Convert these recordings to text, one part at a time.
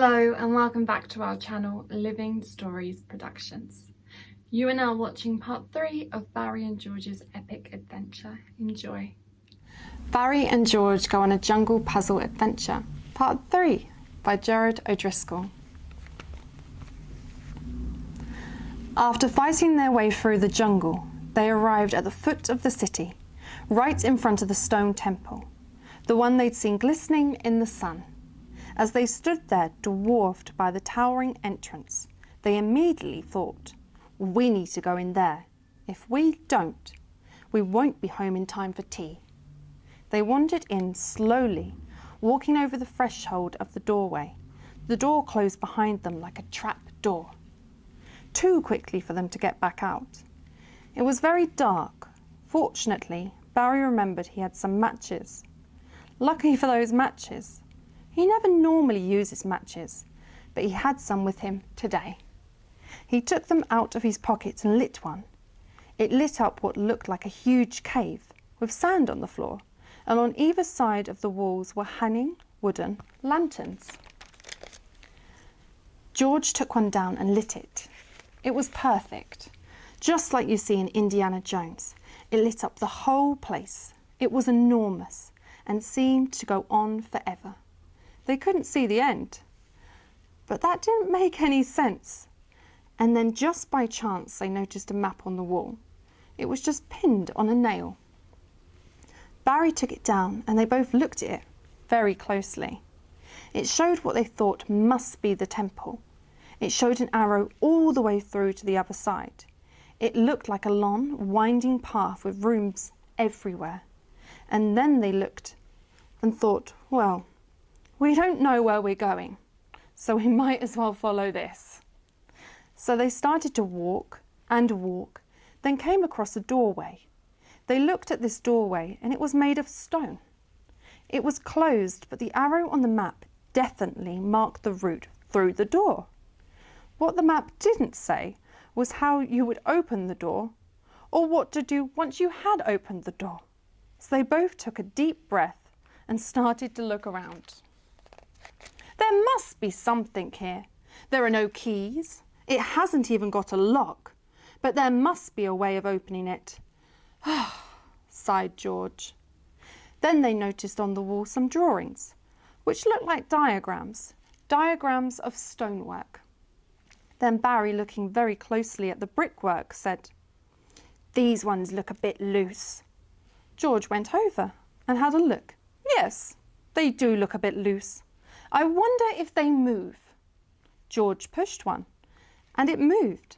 Hello and welcome back to our channel Living Stories Productions. You are now watching part 3 of Barry and George's epic adventure. Enjoy. Barry and George go on a jungle puzzle adventure, part 3 by Gerard O'Driscoll. After fighting their way through the jungle, they arrived at the foot of the city, right in front of the stone temple, the one they'd seen glistening in the sun. As they stood there, dwarfed by the towering entrance, they immediately thought, we need to go in there. If we don't, we won't be home in time for tea. They wandered in slowly, walking over the threshold of the doorway. The door closed behind them like a trap door, too quickly for them to get back out. It was very dark. Fortunately, Barry remembered he had some matches. Lucky for those matches. He never normally uses matches, but he had some with him today. He took them out of his pocket and lit one. It lit up what looked like a huge cave with sand on the floor, and on either side of the walls were hanging wooden lanterns. George took one down and lit it. It was perfect, just like you see in Indiana Jones. It lit up the whole place. It was enormous and seemed to go on forever. They couldn't see the end, but that didn't make any sense. And then just by chance they noticed a map on the wall. It was just pinned on a nail. Barry took it down and they both looked at it very closely. It showed what they thought must be the temple. It showed an arrow all the way through to the other side. It looked like a long, winding path with rooms everywhere. And then they looked and thought, well, we don't know where we're going, so we might as well follow this. So they started to walk and walk, then came across a doorway. They looked at this doorway and it was made of stone. It was closed, but the arrow on the map definitely marked the route through the door. What the map didn't say was how you would open the door or what to do once you had opened the door. So they both took a deep breath and started to look around. There must be something here. There are no keys. It hasn't even got a lock. But there must be a way of opening it. Sighed George. Then they noticed on the wall some drawings, which looked like diagrams of stonework. Then Barry, looking very closely at the brickwork, said, "These ones look a bit loose." George went over and had a look. Yes, they do look a bit loose. I wonder if they move. George pushed one, and it moved.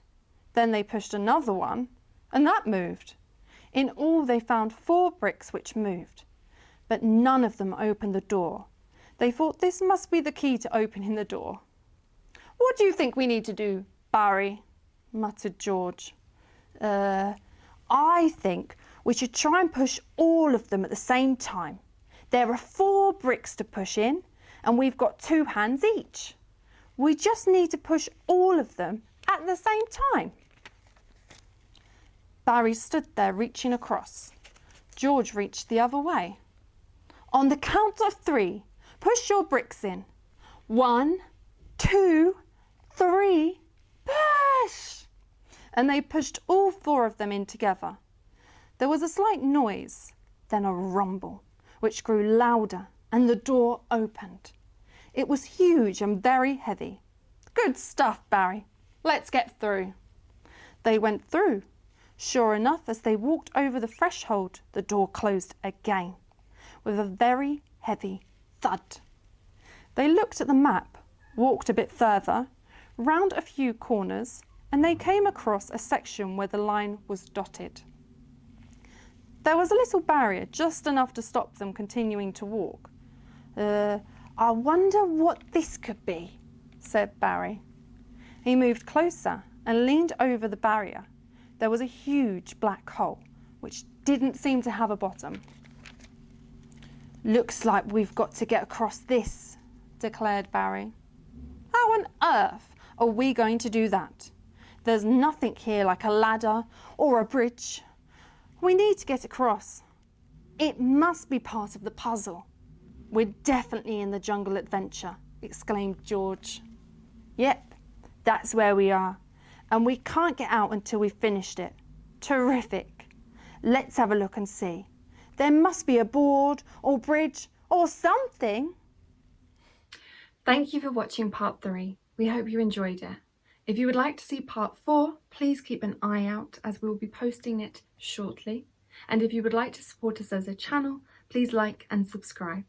Then they pushed another one, and that moved. In all, they found 4 bricks which moved, but none of them opened the door. They thought this must be the key to opening the door. "What do you think we need to do, Barry?" muttered George. I think we should try and push all of them at the same time. There are 4 bricks to push in, and we've got 2 hands each. We just need to push all of them at the same time. Barry stood there reaching across. George reached the other way. "On the count of 3, push your bricks in. 1, 2, 3, push!" And they pushed all 4 of them in together. There was a slight noise, then a rumble, which grew louder, and the door opened. It was huge and very heavy. "Good stuff, Barry. Let's get through." They went through. Sure enough, as they walked over the threshold, the door closed again, with a very heavy thud. They looked at the map, walked a bit further, round a few corners, and they came across a section where the line was dotted. There was a little barrier, just enough to stop them continuing to walk. I wonder what this could be," said Barry. He moved closer and leaned over the barrier. There was a huge black hole, which didn't seem to have a bottom. "Looks like we've got to get across this," declared Barry. "How on earth are we going to do that? There's nothing here like a ladder or a bridge. We need to get across. It must be part of the puzzle. We're definitely in the jungle adventure. exclaimed George. Yep, that's where we are, and we can't get out until we've finished it. Terrific. Let's have a look and see. There must be a board or bridge or something. Thank you for watching part 3. We hope you enjoyed it. If you would like to see part 4, please keep an eye out as we will be posting it shortly. And if you would like to support us as a channel, please like and subscribe.